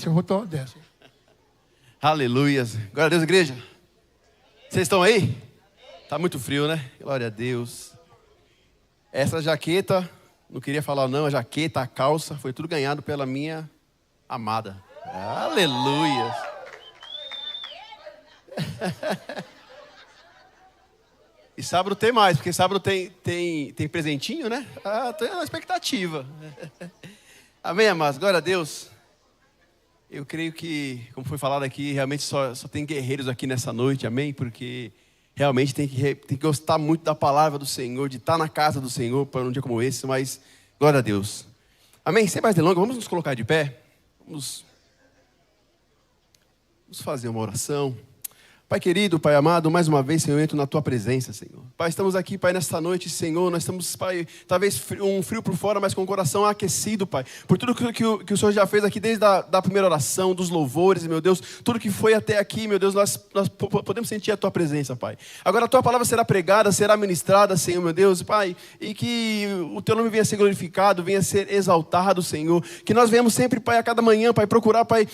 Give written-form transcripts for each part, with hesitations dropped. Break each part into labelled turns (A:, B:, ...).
A: desce, eu vou desce.
B: Aleluias. Glória a Deus, igreja. Vocês estão aí? Tá muito frio, né? Glória a Deus. Essa jaqueta, não queria falar não, a jaqueta, a calça, foi tudo ganhado pela minha amada. Aleluias. E sábado tem mais, porque sábado tem presentinho, né? Tô na expectativa. Amém, amados? Glória a Deus. Eu creio que, como foi falado aqui, realmente só tem guerreiros aqui nessa noite, amém? Porque realmente tem que gostar muito da palavra do Senhor, de estar na casa do Senhor para um dia como esse, mas glória a Deus. Amém? Sem mais delongas, vamos nos colocar de pé. Vamos fazer uma oração. Pai querido, Pai amado, mais uma vez, Senhor, eu entro na Tua presença, Senhor. Pai, estamos aqui, Pai, nesta noite, Senhor, nós estamos, Pai, talvez um frio por fora, mas com o coração aquecido, Pai, por tudo que o Senhor já fez aqui, desde a primeira oração, dos louvores, meu Deus, tudo que foi até aqui, meu Deus, nós podemos sentir a Tua presença, Pai. Agora a Tua palavra será pregada, será ministrada, Senhor, meu Deus, Pai, e que o Teu nome venha a ser glorificado, venha a ser exaltado, Senhor, que nós venhamos sempre, Pai, a cada manhã, Pai, procurar, Pai,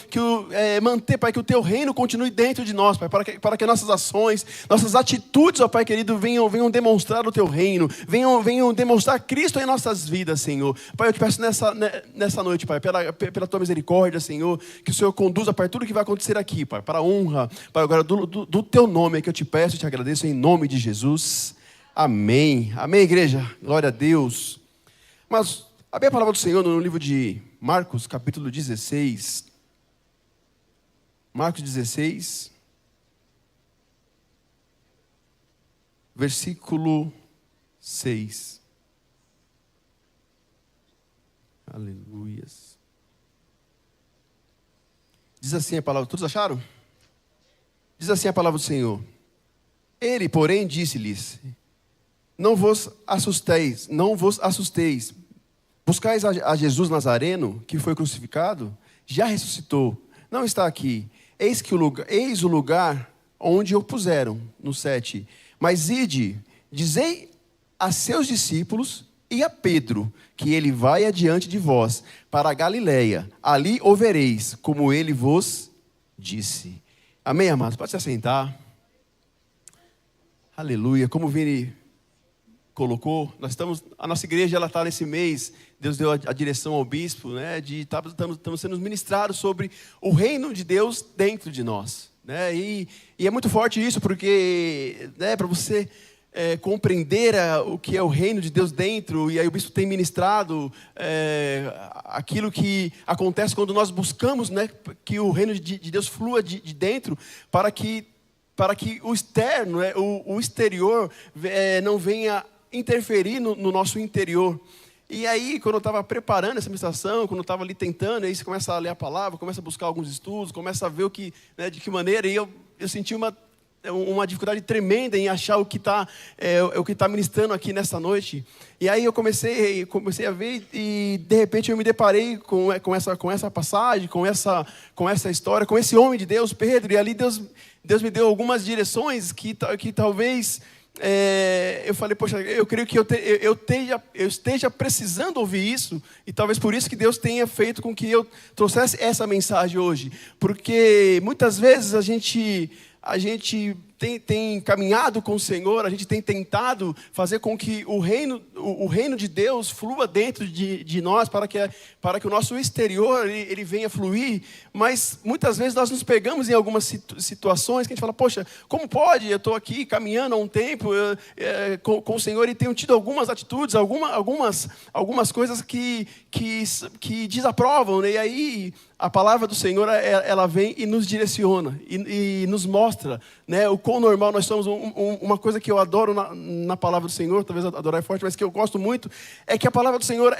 B: manter, Pai, que o Teu reino continue dentro de nós, Pai, para que nossas ações, nossas atitudes, ó Pai querido, venham demonstrar o Teu reino, venham demonstrar Cristo em nossas vidas, Senhor. Pai, eu te peço nessa noite, Pai, pela Tua misericórdia, Senhor, que o Senhor conduza, Pai, tudo que vai acontecer aqui, Pai, para a honra, Pai, agora do Teu nome é que eu te peço e te agradeço em nome de Jesus. Amém. Amém, igreja. Glória a Deus. Mas, abri a palavra do Senhor no livro de Marcos, capítulo 16. Marcos 16. Versículo 6. Aleluias. Diz assim a palavra, todos acharam? Diz assim a palavra do Senhor. Ele, porém, disse-lhes, não vos assusteis. Buscais a Jesus Nazareno, que foi crucificado, já ressuscitou, não está aqui. Eis o lugar onde o puseram, no 7. Mas ide, dizei a seus discípulos e a Pedro, que ele vai adiante de vós, para a Galileia. Ali o vereis, como ele vos disse. Amém, amados? Pode se assentar. Aleluia. Como o Vini colocou, a nossa igreja ela está nesse mês, Deus deu a direção ao bispo, né, estamos sendo ministrados sobre o reino de Deus dentro de nós. Né? E é muito forte isso, porque para você compreender o que é o reino de Deus dentro, e aí o bispo tem ministrado aquilo que acontece quando nós buscamos, né, que o reino de Deus flua de dentro, para que o externo, o exterior, não venha interferir no nosso interior. E aí, quando eu estava preparando essa ministração, quando eu estava ali tentando, aí você começa a ler a palavra, começa a buscar alguns estudos, começa a ver de que maneira, e eu senti uma dificuldade tremenda em achar o que está ministrando aqui nessa noite. E aí eu comecei a ver, e de repente eu me deparei com essa passagem, com essa história, com esse homem de Deus, Pedro, e ali Deus me deu algumas direções que talvez... eu falei, poxa, eu creio que eu esteja precisando ouvir isso, e talvez por isso que Deus tenha feito com que eu trouxesse essa mensagem hoje, porque muitas vezes a gente tem caminhado com o Senhor, a gente tem tentado fazer com que o reino de Deus flua dentro de nós, para que o nosso exterior ele venha fluir, mas muitas vezes nós nos pegamos em algumas situações que a gente fala, poxa, como pode? Eu estou aqui caminhando há um tempo com o Senhor e tenho tido algumas atitudes, algumas coisas que desaprovam, né? E aí a palavra do Senhor ela vem e nos direciona e nos mostra, né, o quão normal nós somos. Uma coisa que eu adoro na palavra do Senhor, talvez adorar é forte, mas que eu gosto muito, é que a palavra do Senhor,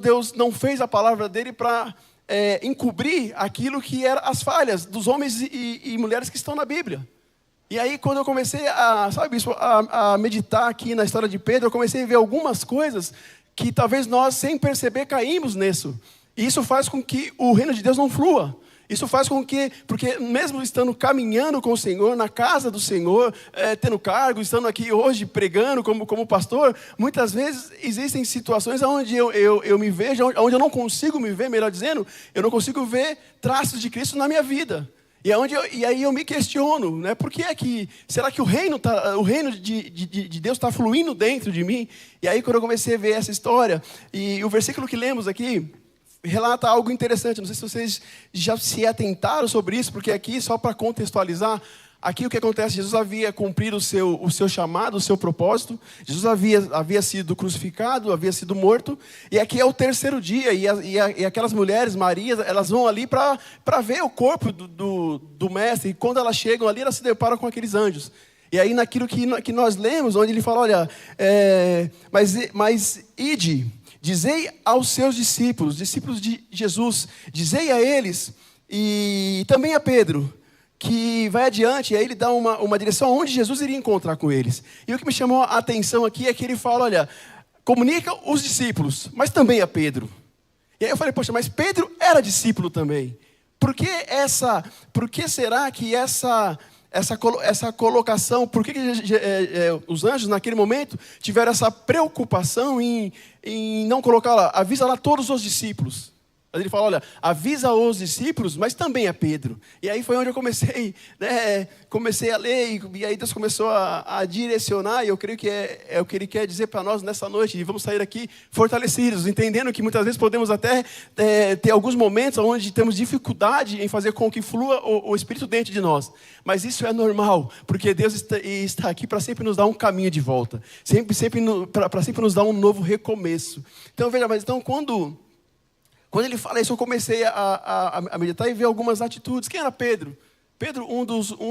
B: Deus não fez a palavra dele para encobrir aquilo que eram as falhas dos homens e mulheres que estão na Bíblia. E aí, quando eu comecei a meditar aqui na história de Pedro, eu comecei a ver algumas coisas que talvez nós, sem perceber, caímos nisso. E isso faz com que o reino de Deus não flua. Isso faz com que, porque mesmo estando caminhando com o Senhor, na casa do Senhor, tendo cargo, estando aqui hoje pregando como pastor, muitas vezes existem situações onde eu me vejo, onde eu não consigo me ver, melhor dizendo, eu não consigo ver traços de Cristo na minha vida. E aí eu me questiono, né? Por que será que o reino de Deus está fluindo dentro de mim? E aí quando eu comecei a ver essa história, e o versículo que lemos aqui, relata algo interessante. Não sei se vocês já se atentaram sobre isso, porque aqui, só para contextualizar, aqui o que acontece, Jesus havia cumprido o seu chamado, o seu propósito. Jesus havia sido crucificado, havia sido morto, e aqui é o terceiro dia, e aquelas mulheres, Marias, elas vão ali para ver o corpo do mestre, e quando elas chegam ali, elas se deparam com aqueles anjos. E aí naquilo que nós lemos, onde ele fala, olha, mas ide, dizei aos seus discípulos de Jesus, dizei a eles, e também a Pedro, que vai adiante, e aí ele dá uma direção onde Jesus iria encontrar com eles. E o que me chamou a atenção aqui é que ele fala, olha, comunica os discípulos, mas também a Pedro. E aí eu falei, poxa, mas Pedro era discípulo também. Por que será que essa colocação, por que os anjos naquele momento tiveram essa preocupação em não colocar lá, avisa lá todos os discípulos? Ele fala, olha, avisa os discípulos, mas também a Pedro. E aí foi onde eu comecei a ler, e aí Deus começou a direcionar, e eu creio que é o que Ele quer dizer para nós nessa noite, e vamos sair aqui fortalecidos, entendendo que muitas vezes podemos até ter alguns momentos onde temos dificuldade em fazer com que flua o Espírito dentro de nós. Mas isso é normal, porque Deus está aqui para sempre nos dar um caminho de volta, para sempre nos dar um novo recomeço. Então veja, mas então quando ele fala isso, eu comecei a meditar e ver algumas atitudes. Quem era Pedro? Pedro, um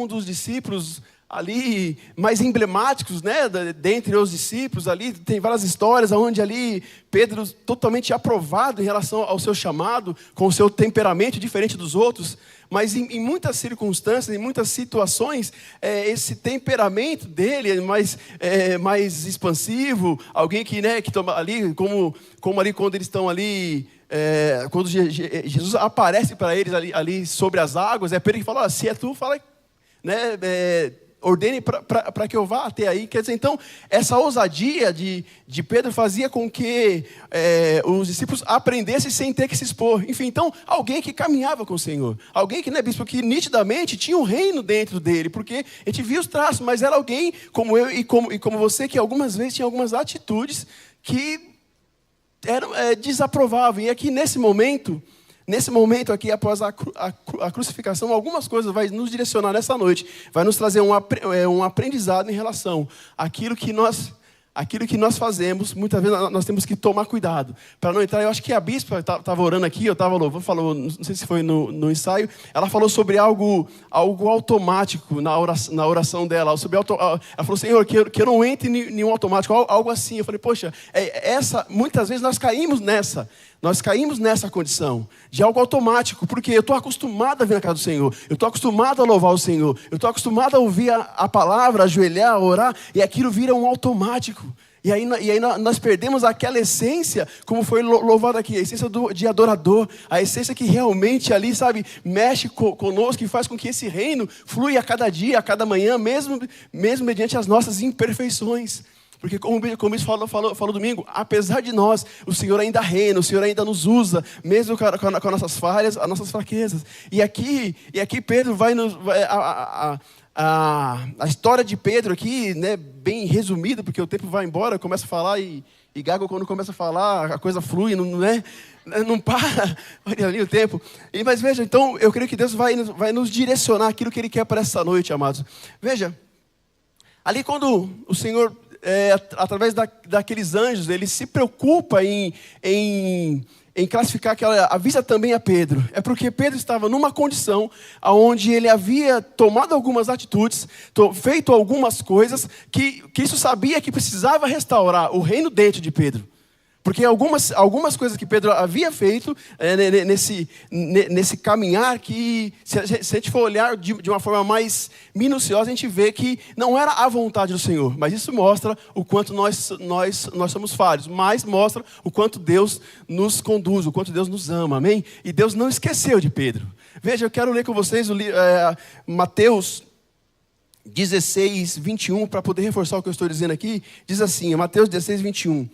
B: dos discípulos ali mais emblemáticos, né, dentre os discípulos ali, tem várias histórias onde ali Pedro totalmente aprovado em relação ao seu chamado, com o seu temperamento diferente dos outros, mas em muitas circunstâncias, em muitas situações, esse temperamento dele é mais expansivo, alguém que toma ali, como ali quando eles estão ali, quando Jesus aparece para eles ali sobre as águas, é Pedro que fala, se é tu, fala, né, ordene para que eu vá até aí. Quer dizer, então, essa ousadia de Pedro fazia com que os discípulos aprendessem sem ter que se expor. Enfim, então, alguém que caminhava com o Senhor. Alguém que, né, bispo, que nitidamente tinha um reino dentro dele, porque a gente via os traços, mas era alguém como eu e como você, que algumas vezes tinha algumas atitudes que eram desaprováveis. E aqui nesse momento aqui, após a crucificação, algumas coisas vai nos direcionar nessa noite, vai nos trazer um aprendizado em relação àquilo que nós fazemos. Muitas vezes nós temos que tomar cuidado, para não entrar. Eu acho que a bispa estava orando aqui, eu estava louvando, falou, não sei se foi no ensaio, ela falou sobre algo automático na oração dela, ela falou, Senhor, que eu não entre em nenhum automático, algo assim. Eu falei, poxa, muitas vezes nós caímos nessa condição de algo automático, porque eu estou acostumado a vir na casa do Senhor, eu estou acostumado a louvar o Senhor, eu estou acostumado a ouvir a palavra, ajoelhar, a orar, e aquilo vira um automático. E aí nós perdemos aquela essência, como foi louvado aqui, a essência de adorador, a essência que realmente ali, sabe, mexe conosco e faz com que esse reino flui a cada dia, a cada manhã, mesmo mediante as nossas imperfeições. Porque como isso falou domingo, apesar de nós, o Senhor ainda reina, o Senhor ainda nos usa, mesmo com as nossas falhas, as nossas fraquezas. E aqui Pedro a história de Pedro aqui, né, bem resumida, porque o tempo vai embora, começa a falar e Gago, quando começa a falar, a coisa flui, não para, olha ali o tempo. Mas veja, então, eu creio que Deus vai nos direcionar aquilo que Ele quer para essa noite, amados. Veja, ali quando o Senhor, através daqueles anjos, Ele se preocupa em classificar avisa também a Pedro. É porque Pedro estava numa condição onde ele havia tomado algumas atitudes, feito algumas coisas, que isso sabia que precisava restaurar o reino dentro de Pedro. Porque algumas coisas que Pedro havia feito nesse caminhar, que se a gente for olhar de uma forma mais minuciosa, a gente vê que não era a vontade do Senhor. Mas isso mostra o quanto nós somos falhos, mas mostra o quanto Deus nos conduz, o quanto Deus nos ama, amém? E Deus não esqueceu de Pedro. Veja, eu quero ler com vocês Mateus 16, 21, para poder reforçar o que eu estou dizendo aqui. Diz assim, Mateus 16, 21.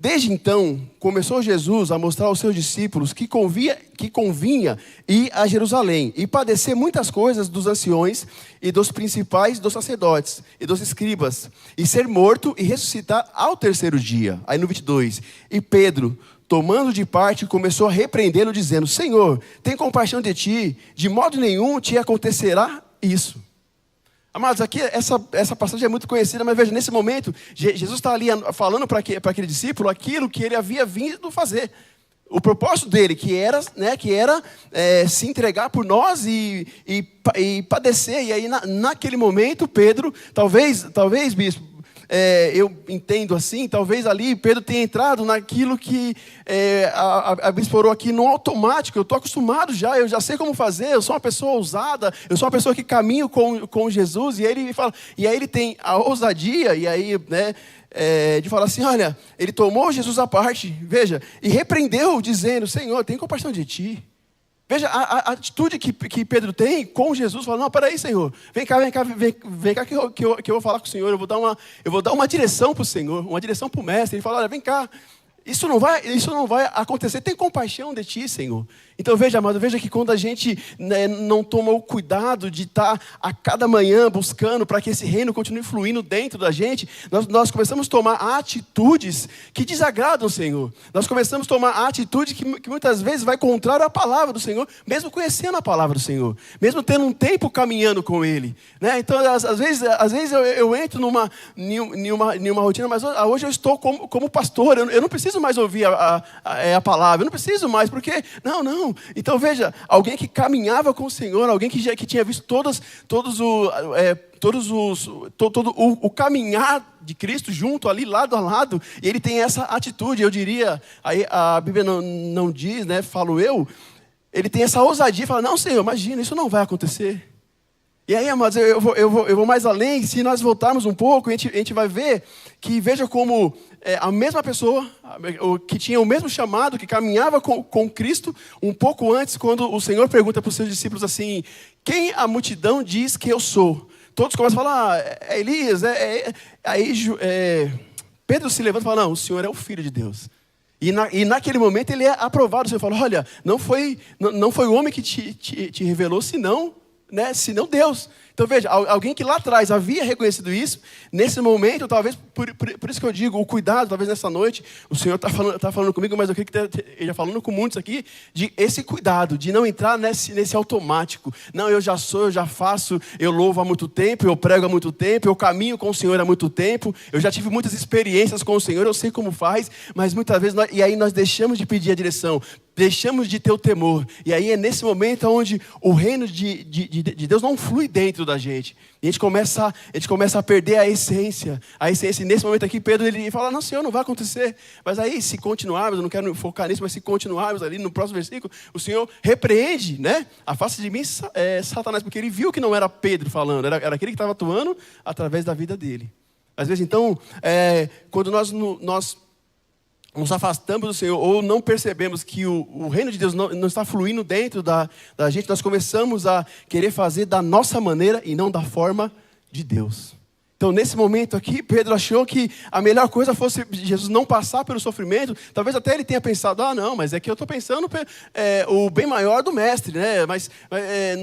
B: Desde então, começou Jesus a mostrar aos seus discípulos que convinha ir a Jerusalém e padecer muitas coisas dos anciões e dos principais dos sacerdotes e dos escribas, e ser morto e ressuscitar ao terceiro dia. Aí no 22, e Pedro, tomando de parte, começou a repreendê-lo, dizendo, Senhor, tem compaixão de ti, de modo nenhum te acontecerá isso. Amados, aqui essa passagem é muito conhecida, mas veja, nesse momento, Jesus está ali falando para aquele discípulo aquilo que ele havia vindo fazer. O propósito dele, que era se entregar por nós e padecer. E aí, naquele momento, Pedro, talvez, bispo, eu entendo assim, talvez ali Pedro tenha entrado naquilo que a bispo orou aqui no automático. Eu estou acostumado já, eu já sei como fazer, eu sou uma pessoa ousada, eu sou uma pessoa que caminho com Jesus. E aí ele tem a ousadia, e aí, né, de falar assim, olha, ele tomou Jesus à parte, veja, e repreendeu, dizendo, Senhor, tem compaixão de ti. Veja, a atitude que Pedro tem com Jesus, fala, não, peraí, Senhor, vem cá que eu vou falar com o Senhor, eu vou dar uma direção para o Senhor, uma direção para o mestre. Ele fala, olha, vem cá, isso não vai acontecer, tem compaixão de ti, Senhor. Então veja, amado, veja que quando a gente, né, não toma o cuidado de estar a cada manhã buscando para que esse reino continue fluindo dentro da gente, nós começamos a tomar atitudes que desagradam o Senhor. Nós começamos a tomar atitude que muitas vezes vai contrário à palavra do Senhor, mesmo conhecendo a palavra do Senhor, mesmo tendo um tempo caminhando com Ele, né? Então às vezes eu entro numa rotina, mas hoje eu estou como pastor, eu não preciso mais ouvir a palavra, eu não preciso mais, porque, não. Então veja, alguém que caminhava com o Senhor, alguém que tinha visto todo o caminhar de Cristo junto ali, lado a lado, e ele tem essa atitude, eu diria, aí a Bíblia não diz, né, falo eu, ele tem essa ousadia, fala, não, Senhor, imagina, isso não vai acontecer. E aí, amados, eu vou mais além. Se nós voltarmos um pouco, a gente vai ver que, veja como a mesma pessoa, que tinha o mesmo chamado, que caminhava com Cristo, um pouco antes, quando o Senhor pergunta para os seus discípulos assim, quem a multidão diz que eu sou? Todos começam a falar, é Elias, aí Pedro se levanta e fala, não, o Senhor é o Filho de Deus. E naquele momento ele é aprovado. O Senhor fala, olha, não foi o homem que te revelou, senão Deus. Então veja, alguém que lá atrás havia reconhecido isso, nesse momento, talvez, por isso que eu digo, o cuidado, talvez nessa noite, o Senhor está falando comigo, mas eu creio que ele está falando com muitos aqui, de esse cuidado, de não entrar nesse automático. Não, eu já faço, eu louvo há muito tempo, eu prego há muito tempo, eu caminho com o Senhor há muito tempo, eu já tive muitas experiências com o Senhor, eu sei como faz, mas muitas vezes, e aí nós deixamos de pedir a direção, deixamos de ter o temor, e aí é nesse momento onde o reino de Deus não flui dentro da gente, e a gente começa a perder a essência, e nesse momento aqui Pedro ele fala, não, Senhor, não vai acontecer, mas aí se continuarmos, eu não quero focar nisso, mas se continuarmos ali no próximo versículo, o Senhor repreende, né, afasta de mim Satanás, porque ele viu que não era Pedro falando, era aquele que estava atuando através da vida dele. Às vezes então, quando nós nos afastamos do Senhor, ou não percebemos que o reino de Deus não está fluindo dentro da gente, nós começamos a querer fazer da nossa maneira e não da forma de Deus. Então, nesse momento aqui, Pedro achou que a melhor coisa fosse Jesus não passar pelo sofrimento. Talvez até ele tenha pensado, não, mas é que eu estou pensando o bem maior do mestre, né? Mas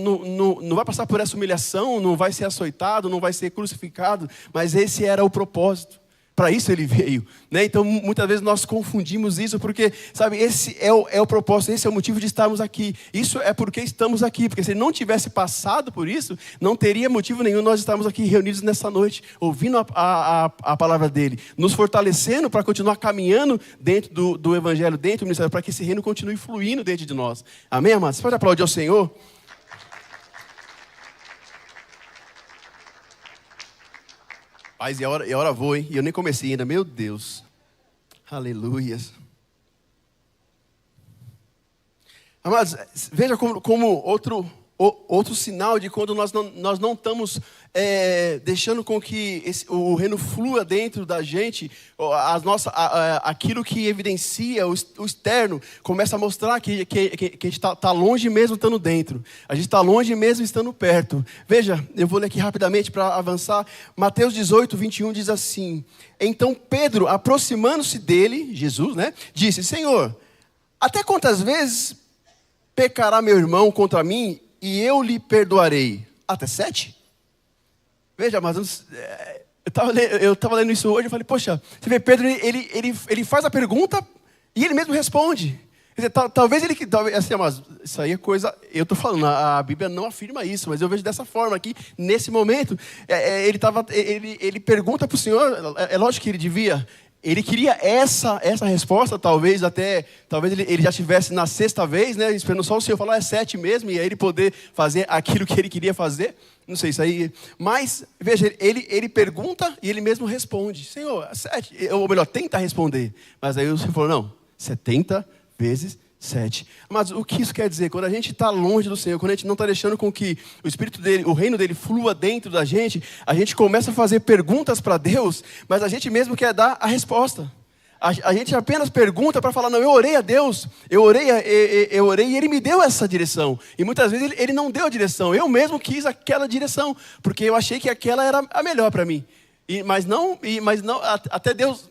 B: não vai passar por essa humilhação, não vai ser açoitado, não vai ser crucificado, mas esse era o propósito. Para isso ele veio, né? Então muitas vezes nós confundimos isso, porque, sabe, esse é o propósito, esse é o motivo de estarmos aqui. Isso é porque estamos aqui, porque se ele não tivesse passado por isso, não teria motivo nenhum nós estarmos aqui reunidos nessa noite, ouvindo a palavra dele, nos fortalecendo para continuar caminhando dentro do evangelho, dentro do ministério, para que esse reino continue fluindo dentro de nós. Amém, amados? Você pode aplaudir ao Senhor? Paz, e a hora voa, hein? E eu nem comecei ainda, meu Deus. Aleluias. Amados, veja como outro sinal de quando nós não estamos deixando com que o reino flua dentro da gente, aquilo que evidencia o externo, começa a mostrar que a gente está longe mesmo estando dentro. A gente está longe mesmo estando perto. Veja, eu vou ler aqui rapidamente para avançar. Mateus 18, 21 diz assim: Então Pedro, aproximando-se dele, Jesus, né, disse: Senhor, até quantas vezes pecará meu irmão contra mim e eu lhe perdoarei? Até 7? Veja, mas eu estava lendo isso hoje, eu falei, poxa, você vê, Pedro, ele faz a pergunta e ele mesmo responde. Quer dizer, talvez assim, mas isso aí é coisa, eu estou falando, a Bíblia não afirma isso, mas eu vejo dessa forma aqui, nesse momento, ele pergunta para o Senhor, é lógico que ele queria essa resposta, talvez ele já estivesse na 6ª vez, né, esperando só o Senhor falar, é 7 mesmo, e aí ele poder fazer aquilo que ele queria fazer. Não sei isso aí. Mas, veja, ele pergunta e ele mesmo responde. Senhor, 7. Ou melhor, tenta responder. Mas aí o Senhor falou, não, 70 vezes 7. Mas o que isso quer dizer? Quando a gente está longe do Senhor, quando a gente não está deixando com que o Espírito dele, o reino dele flua dentro da gente, a gente começa a fazer perguntas para Deus, mas a gente mesmo quer dar a resposta. A gente apenas pergunta para falar, não, eu orei a Deus, eu orei e Ele me deu essa direção. E muitas vezes Ele não deu a direção, eu mesmo quis aquela direção, porque eu achei que aquela era a melhor para mim. Mas não, até Deus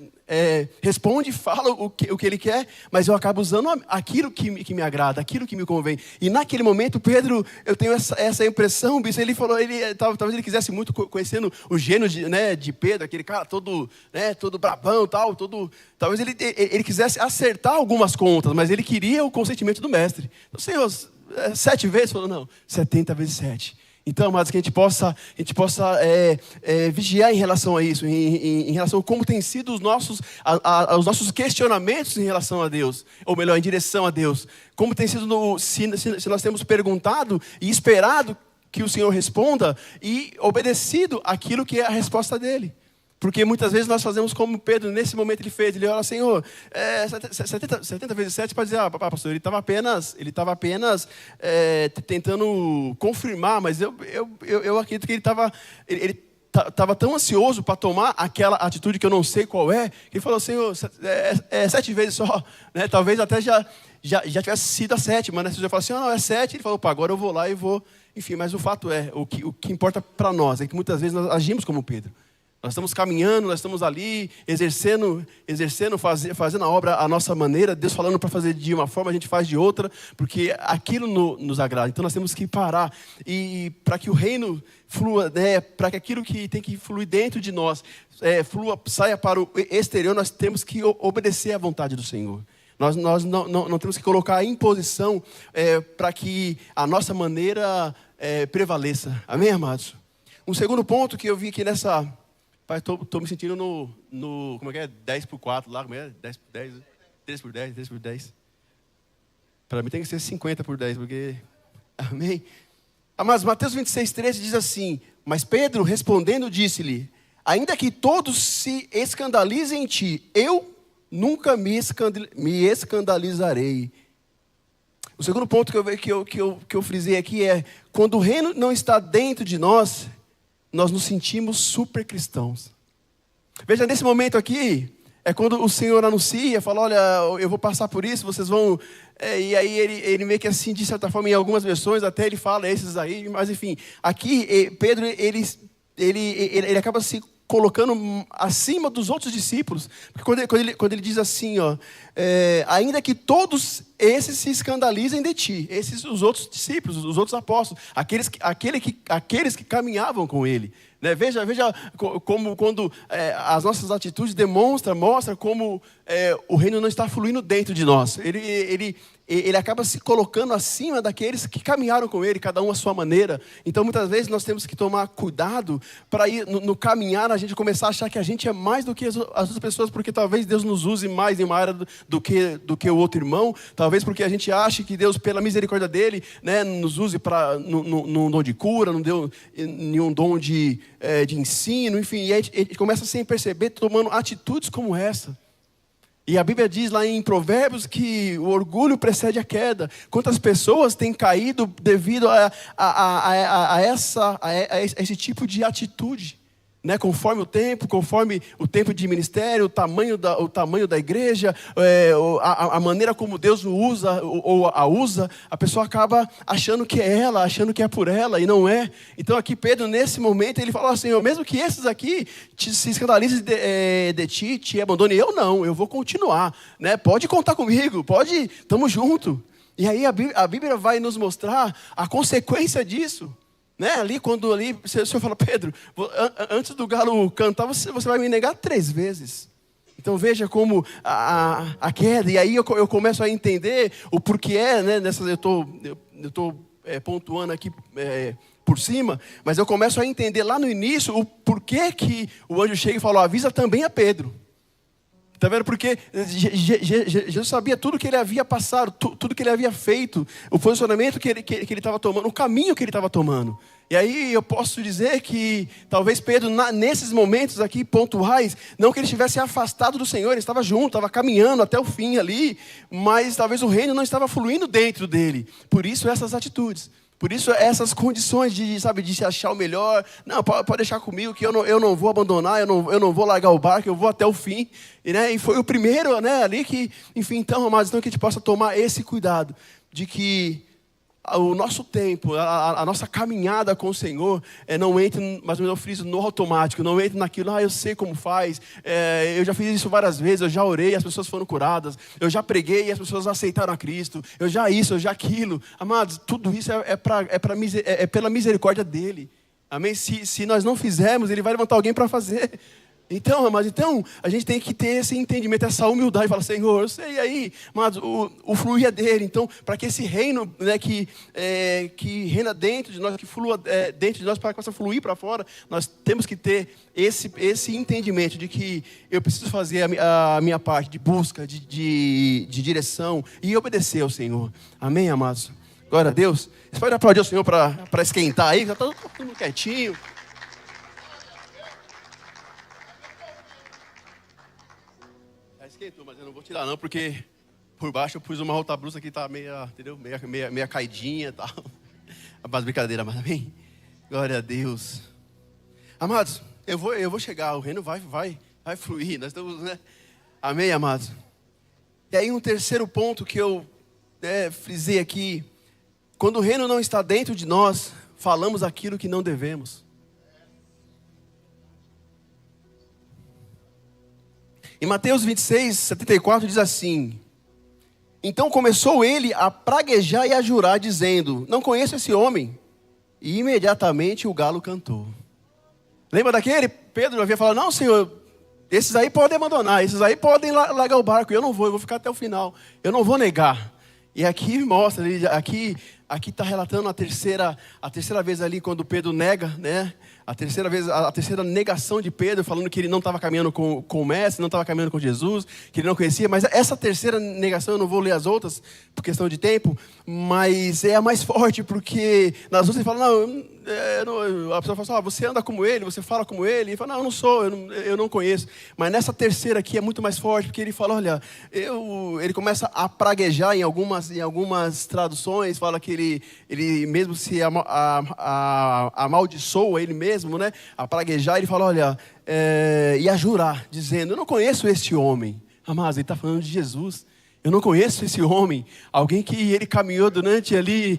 B: responde, fala o que Ele quer, mas eu acabo usando aquilo que me agrada, aquilo que me convém. E naquele momento, Pedro, eu tenho essa impressão, bicho, ele falou, talvez ele quisesse muito, conhecendo o gênio de Pedro, aquele cara todo brabão, talvez ele quisesse acertar algumas contas, mas ele queria o consentimento do mestre. Então, Senhor, 7 vezes? Falou, não, 70 vezes 7. Então, amados, que a gente possa vigiar em relação a isso, em relação a como tem sido os nossos questionamentos em relação a Deus, ou melhor, em direção a Deus. Como tem sido, se nós temos perguntado e esperado que o Senhor responda e obedecido aquilo que é a resposta dele. Porque muitas vezes nós fazemos como Pedro, nesse momento ele fez, ele olha, Senhor, 70 vezes 7, pode dizer, pastor, ele estava apenas tentando confirmar, mas eu acredito que ele estava tão ansioso para tomar aquela atitude que eu não sei qual é, que ele falou, Senhor, 7 vezes só, né? Talvez até já tivesse sido a 7ª, né? Se você falar assim, não, é 7, ele falou, agora eu vou lá e vou, enfim, mas o fato o que importa para nós é que muitas vezes nós agimos como Pedro. Nós estamos caminhando, nós estamos ali, exercendo, fazendo a obra à nossa maneira, Deus falando para fazer de uma forma, a gente faz de outra, porque aquilo nos agrada. Então nós temos que parar, e para que o reino flua, né, para que aquilo que tem que fluir dentro de nós, saia para o exterior, nós temos que obedecer à vontade do Senhor. Nós não temos que colocar a imposição para que a nossa maneira prevaleça. Amém, amados? Um segundo ponto que eu vi aqui nessa... Pai, estou me sentindo no como é que é? 10x4 lá, como é? 10x10, 3x10, 3x10. Para mim tem que ser 50x10, porque... Amém? Mas Mateus 26:13 diz assim, mas Pedro respondendo disse-lhe, ainda que todos se escandalizem em ti, eu nunca me escandalizarei. O segundo ponto que eu frisei aqui é, quando o reino não está dentro de nós nos sentimos super cristãos. Veja, nesse momento aqui, é quando o Senhor anuncia, fala, olha, eu vou passar por isso, vocês vão... e aí ele meio que assim, de certa forma, em algumas versões, até ele fala esses aí, mas enfim, aqui Pedro, ele acaba se colocando acima dos outros discípulos, porque quando ele diz assim, ó, ainda que todos esses se escandalizem de ti, os outros discípulos, os outros apóstolos, aqueles que caminhavam com ele, né? Veja como quando as nossas atitudes mostra como o reino não está fluindo dentro de nós. Ele acaba se colocando acima daqueles que caminharam com ele, cada um à sua maneira. Então muitas vezes nós temos que tomar cuidado para ir no caminhar, a gente começar a achar que a gente é mais do que as outras pessoas, porque talvez Deus nos use mais em uma área do que o outro irmão, talvez porque a gente acha que Deus, pela misericórdia dele, né, nos use num dom de cura, não deu nenhum dom de ensino, enfim, e a gente começa sem perceber, tomando atitudes como essa. E a Bíblia diz lá em Provérbios que o orgulho precede a queda. Quantas pessoas têm caído devido a esse tipo de atitude? Né? Conforme o tempo de ministério, o tamanho da igreja, a maneira como Deus o usa ou a usa, a pessoa acaba achando que é ela, achando que é por ela, e não é. Então aqui Pedro, nesse momento, ele fala assim, mesmo que esses aqui se escandalizem de ti, te abandonem, eu não, eu vou continuar. Né? Pode contar comigo, estamos juntos. E aí a Bíblia vai nos mostrar a consequência disso. Né? Quando o Senhor fala, Pedro, antes do galo cantar, você vai me negar 3 vezes. Então veja como a queda, e aí eu começo a entender o porquê, né? Eu estou pontuando aqui por cima, mas eu começo a entender lá no início o porquê que o anjo chega e fala, avisa também a Pedro. Está vendo? Porque Jesus sabia tudo que ele havia passado, tudo que ele havia feito, o posicionamento que ele estava tomando, o caminho que ele estava tomando. E aí eu posso dizer que talvez Pedro, nesses momentos aqui pontuais, não que ele estivesse afastado do Senhor, ele estava junto, estava caminhando até o fim ali, mas talvez o reino não estava fluindo dentro dele. Por isso essas atitudes. Por isso essas condições de se achar o melhor. Não, pode deixar comigo que eu não vou abandonar, eu não vou largar o barco, eu vou até o fim. E foi o primeiro, né, ali que, enfim, então, amados, então que a gente possa tomar esse cuidado de que o nosso tempo, a nossa caminhada com o Senhor, não entre, mais ou menos eu friso, no automático, não entre naquilo, eu sei como faz, eu já fiz isso várias vezes, eu já orei, as pessoas foram curadas, eu já preguei e as pessoas aceitaram a Cristo, eu já isso, eu já aquilo. Amados, tudo isso é pela misericórdia dele. Amém? Se nós não fizermos, ele vai levantar alguém para fazer. Então, amados, a gente tem que ter esse entendimento, essa humildade, falar, Senhor, eu sei aí, mas o fluir é dele. Então, para que esse reino, né, que reina dentro de nós, que flua dentro de nós, para que possa fluir para fora, nós temos que ter esse entendimento de que eu preciso fazer a minha parte de busca, de direção e obedecer ao Senhor. Amém, amados? Glória a Deus. Você pode aplaudir o Senhor para esquentar aí, já está todo mundo quietinho. Esquentou, mas eu não vou tirar não, porque por baixo eu pus uma outra blusa que está meia caidinha e tal. A brincadeira, mas amém? Glória a Deus. Amados, eu vou chegar, o reino vai fluir, nós estamos, né? Amém, amados? E aí um terceiro ponto que eu frisei aqui, quando o reino não está dentro de nós, falamos aquilo que não devemos. Em Mateus 26, 74 diz assim, então começou ele a praguejar e a jurar, dizendo, não conheço esse homem. E imediatamente o galo cantou. Lembra daquele? Pedro havia falado, não, Senhor, esses aí podem abandonar, esses aí podem largar o barco, eu vou ficar até o final, eu não vou negar. E aqui mostra, aqui está relatando a terceira vez ali, quando Pedro nega, né? A terceira negação de Pedro, falando que ele não estava caminhando com o mestre, não estava caminhando com Jesus, que ele não conhecia. Mas essa terceira negação, eu não vou ler as outras, por questão de tempo, mas é a mais forte, porque nas outras ele fala, a pessoa fala assim, você anda como ele, você fala como ele. Ele fala, não, eu não sou, eu não conheço. Mas nessa terceira aqui é muito mais forte, porque ele fala, olha, ele começa a praguejar em algumas traduções, fala que ele mesmo se amaldiçoa ele mesmo, né? A praguejar, ele fala, olha, e a jurar, dizendo, eu não conheço este homem. Amados, ele está falando de Jesus. Eu não conheço esse homem, alguém que ele caminhou durante ali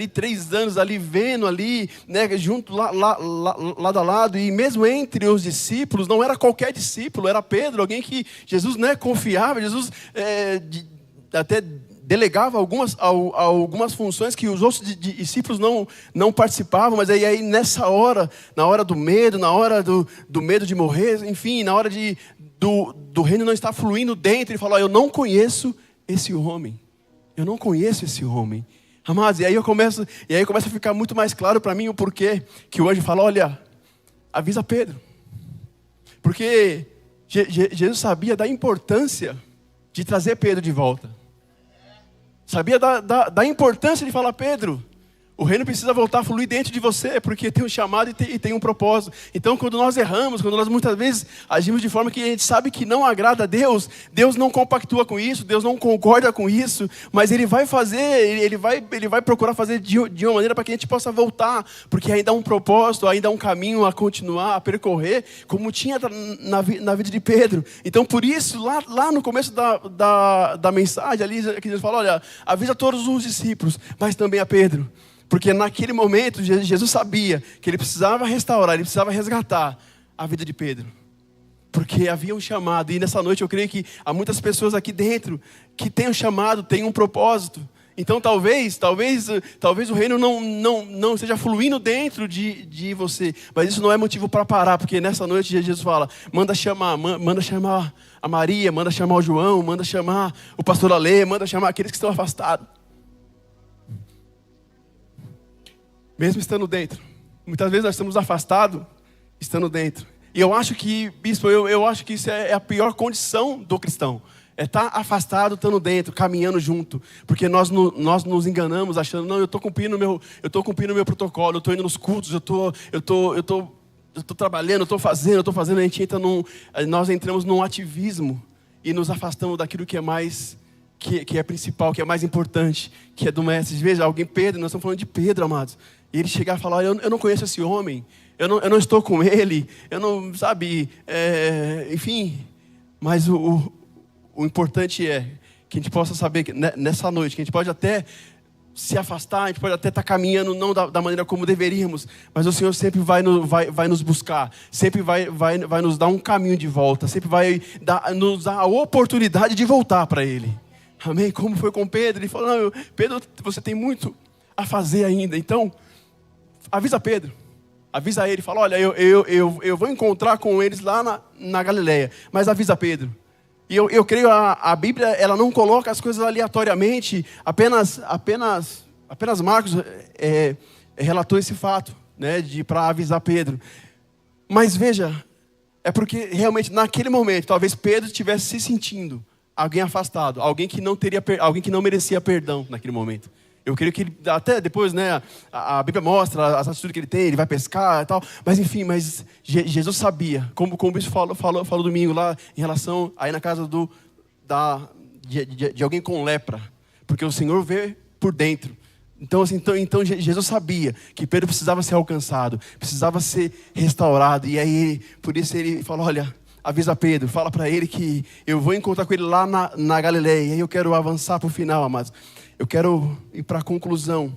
B: 3 anos ali, vendo ali, né, junto, lado a lado, e mesmo entre os discípulos, não era qualquer discípulo, era Pedro, alguém que Jesus, né, confiava, Jesus até delegava algumas funções que os outros discípulos não participavam, mas aí nessa hora, na hora do medo, na hora do medo de morrer, enfim, na hora do reino não estar fluindo dentro, ele falou, eu não conheço esse homem, eu não conheço esse homem. Amados, e aí começa a ficar muito mais claro para mim o porquê que o anjo fala, olha, avisa Pedro, porque Jesus sabia da importância de trazer Pedro de volta. Sabia da importância de falar, Pedro, O reino precisa voltar a fluir dentro de você, porque tem um chamado e tem um propósito. Então, quando nós erramos, quando nós muitas vezes agimos de forma que a gente sabe que não agrada a Deus, Deus não compactua com isso, Deus não concorda com isso, mas Ele vai fazer, Ele vai procurar fazer de uma maneira para que a gente possa voltar, porque ainda há um propósito, ainda há um caminho a continuar, a percorrer, como tinha na vida de Pedro. Então, por isso, lá no começo da mensagem, ali que Jesus fala, olha, avisa todos os discípulos, mas também a Pedro. Porque naquele momento, Jesus sabia que ele precisava restaurar, ele precisava resgatar a vida de Pedro. Porque havia um chamado, e nessa noite eu creio que há muitas pessoas aqui dentro que têm um chamado, têm um propósito. Então talvez o reino não esteja fluindo dentro de você. Mas isso não é motivo para parar, porque nessa noite Jesus fala, manda chamar a Maria, manda chamar o João, manda chamar o pastor Alê, manda chamar aqueles que estão afastados. Mesmo estando dentro. Muitas vezes nós estamos afastados, estando dentro. E eu acho que, bispo, eu acho que isso é a pior condição do cristão. É estar afastado, estando dentro, caminhando junto. Porque nós nos enganamos achando, não, eu estou cumprindo o meu protocolo, eu estou indo nos cultos, eu estou trabalhando, eu estou fazendo, nós entramos num ativismo e nos afastamos daquilo que é mais, que é principal, que é mais importante, que é do mestre. Veja, Pedro, nós estamos falando de Pedro, amados. E ele chegar e falar, eu não conheço esse homem, eu não estou com ele, eu não, sabe, enfim. Mas o importante é que a gente possa saber que nessa noite, que a gente pode até se afastar, a gente pode até estar caminhando não da maneira como deveríamos, mas o Senhor sempre vai nos buscar, sempre vai nos dar um caminho de volta, sempre vai nos dar a oportunidade de voltar para Ele. Amém? Como foi com Pedro, ele falou, não, Pedro, você tem muito a fazer ainda, então avisa Pedro, avisa ele, fala, olha, eu vou encontrar com eles lá na Galileia, mas avisa Pedro. E eu creio a Bíblia, ela não coloca as coisas aleatoriamente, apenas Marcos relatou esse fato, né, para avisar Pedro. Mas veja, é porque realmente naquele momento, talvez Pedro estivesse se sentindo alguém afastado, alguém que não merecia perdão naquele momento. Eu creio que ele, até depois, né, a Bíblia mostra as atitudes que ele tem, ele vai pescar e tal. Mas enfim, Jesus sabia, como o bispo falou domingo lá, em relação aí na casa de alguém com lepra. Porque o Senhor vê por dentro. Então Jesus sabia que Pedro precisava ser alcançado, precisava ser restaurado. E aí, por isso ele falou, olha, avisa Pedro, fala para ele que eu vou encontrar com ele lá na Galileia. E aí eu quero avançar para o final, amados. Eu quero ir para a conclusão.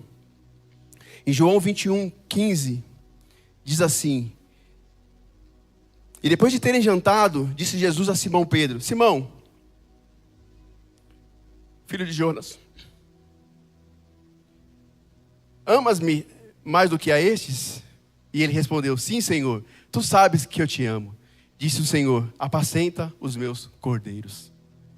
B: Em João 21:15, diz assim: e depois de terem jantado, disse Jesus a Simão Pedro, Simão, filho de Jonas, amas-me mais do que a estes? E ele respondeu, sim, Senhor, tu sabes que eu te amo. Disse o Senhor, apacenta os meus cordeiros.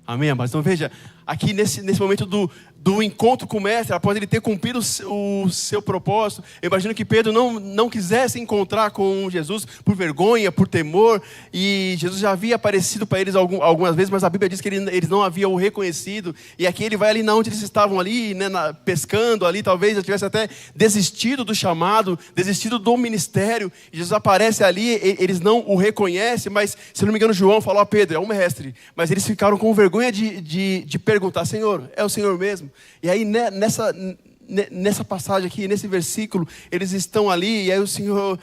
B: Amém, amados? Então veja, aqui nesse momento do encontro com o mestre, após ele ter cumprido o seu propósito, eu imagino que Pedro não quisesse encontrar com Jesus por vergonha, por temor, e Jesus já havia aparecido para eles algumas vezes, mas a Bíblia diz que eles não haviam o reconhecido, e aqui ele vai ali onde eles estavam ali, né, pescando ali, talvez já tivesse até desistido do chamado, desistido do ministério, e Jesus aparece ali, eles não o reconhecem, mas se não me engano João falou a Pedro, é um mestre, mas eles ficaram com vergonha de perguntar, Senhor, é o Senhor mesmo? E aí nessa passagem aqui, nesse versículo, eles estão ali, e aí o Senhor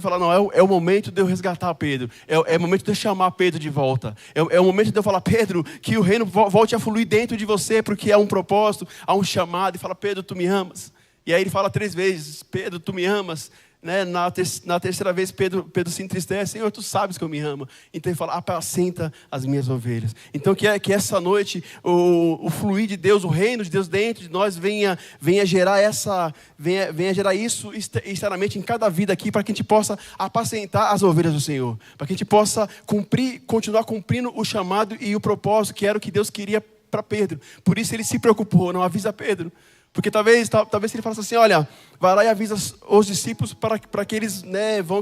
B: fala, não, é o momento de eu resgatar Pedro, é o momento de eu chamar Pedro de volta, é o momento de eu falar, Pedro, que o reino volte a fluir dentro de você, porque há um propósito, há um chamado, e fala, Pedro, tu me amas? E aí ele fala 3 vezes, Pedro, tu me amas? Né? Na terceira vez Pedro se entristece, Senhor, tu sabes que eu me amo. Então ele fala, apacenta as minhas ovelhas. Então que essa noite o fluir de Deus, o reino de Deus dentro de nós venha gerar isso externamente em cada vida aqui, para que a gente possa apacentar as ovelhas do Senhor, para que a gente possa continuar cumprindo o chamado e o propósito que era o que Deus queria para Pedro. Por isso ele se preocupou, não avisa Pedro. Porque talvez se ele falasse assim, olha, vai lá e avisa os discípulos para que eles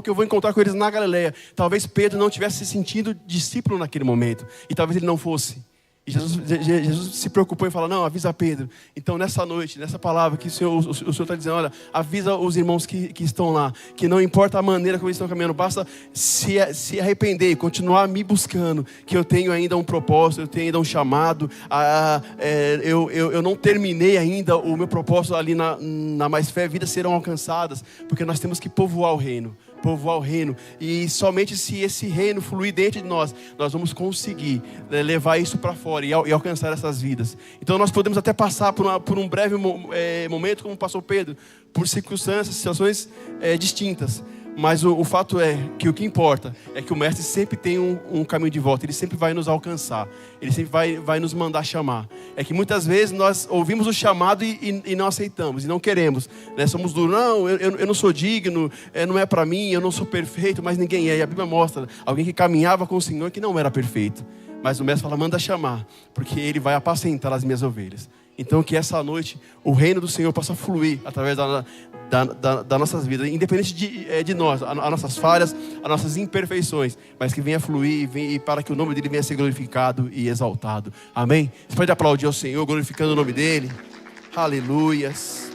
B: que eu vou encontrar com eles na Galileia. Talvez Pedro não tivesse se sentindo discípulo naquele momento. E talvez ele não fosse. E Jesus se preocupou em falar, não, avisa Pedro. Então nessa noite, nessa palavra que o Senhor está dizendo, olha, avisa os irmãos que estão lá, que não importa a maneira como eles estão caminhando, basta se arrepender e continuar me buscando, que eu tenho ainda um propósito, eu tenho ainda um chamado, eu não terminei ainda o meu propósito ali na Mais Fé, vidas serão alcançadas, porque nós temos que povoar o reino. E somente se esse reino fluir dentro de nós vamos conseguir levar isso para fora e alcançar essas vidas. Então nós podemos até passar por um breve momento, como passou Pedro, por circunstâncias, situações distintas. Mas o fato é que o que importa é que o Mestre sempre tem um caminho de volta. Ele sempre vai nos alcançar. Ele sempre vai nos mandar chamar. É que muitas vezes nós ouvimos o chamado e não aceitamos. E não queremos, né? Somos duros. Não, eu não sou digno. Não é para mim. Eu não sou perfeito. Mas ninguém é. E a Bíblia mostra alguém que caminhava com o Senhor que não era perfeito. Mas o Mestre fala, manda chamar. Porque Ele vai apacentar as minhas ovelhas. Então que essa noite o reino do Senhor possa fluir através das nossas vidas, independente de nós, as nossas falhas, as nossas imperfeições, mas que venha fluir e para que o nome dele venha ser glorificado e exaltado. Amém? Você pode aplaudir ao Senhor, glorificando o nome dele. Aleluias.